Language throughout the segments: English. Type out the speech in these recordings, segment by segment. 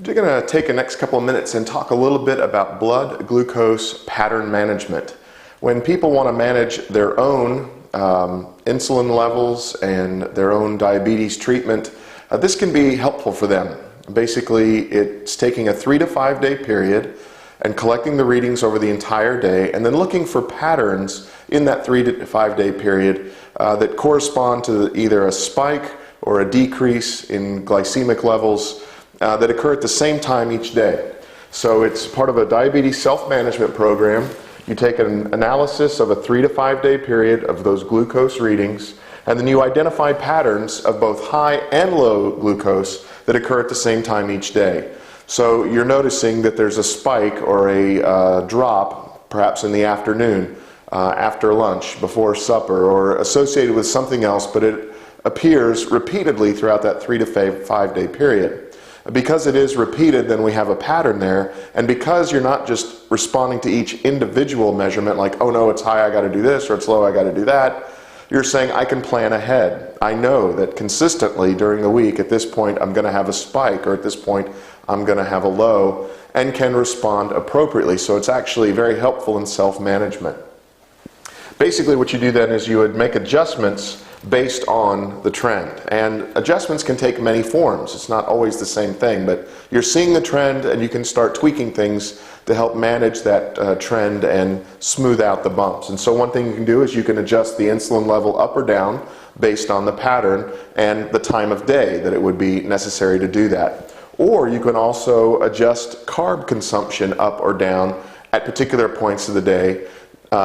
We're going to take the next couple of minutes and talk a little bit about blood glucose pattern management. When people want to manage their own insulin levels and their own diabetes treatment, this can be helpful for them. Basically, it's taking a 3 to 5 day period and collecting the readings over the entire day and then looking for patterns in that 3 to 5 day period that correspond to either a spike or a decrease in glycemic levels that occur at the same time each day. So it's part of a diabetes self-management program. You take an analysis of a 3 to 5 day period of those glucose readings, and then you identify patterns of both high and low glucose that occur at the same time each day. So you're noticing that there's a spike or a drop, perhaps in the afternoon, after lunch, before supper, or associated with something else, but it appears repeatedly throughout that 3 to 5 day period. Because it is repeated, then we have a pattern there, and because you're not just responding to each individual measurement like, oh no, it's high, I got to do this, or it's low, I got to do that, you're saying I can plan ahead. I know that consistently during the week, at this point I'm going to have a spike, or at this point I'm going to have a low, and can respond appropriately. So it's actually very helpful in self-management. Basically what you do then is you would make adjustments based on the trend, and adjustments can take many forms. It's not always the same thing, but you're seeing the trend and you can start tweaking things to help manage that trend and smooth out the bumps. And so one thing you can do is you can adjust the insulin level up or down based on the pattern and the time of day that it would be necessary to do that. Or you can also adjust carb consumption up or down at particular points of the day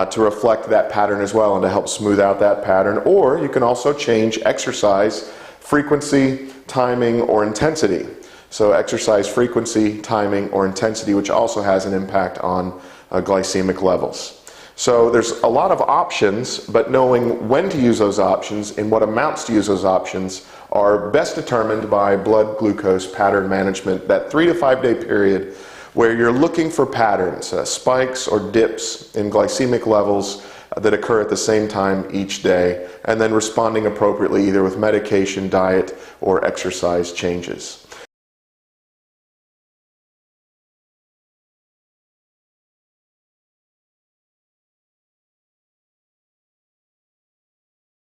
to reflect that pattern as well and to help smooth out that pattern. Or you can also change exercise frequency, timing, or intensity. So exercise frequency, timing, or intensity, which also has an impact on glycemic levels. So there's a lot of options, but knowing when to use those options and what amounts to use those options are best determined by blood glucose pattern management, that 3 to 5 day period where you're looking for patterns, spikes or dips in glycemic levels that occur at the same time each day, and then responding appropriately either with medication, diet, or exercise changes.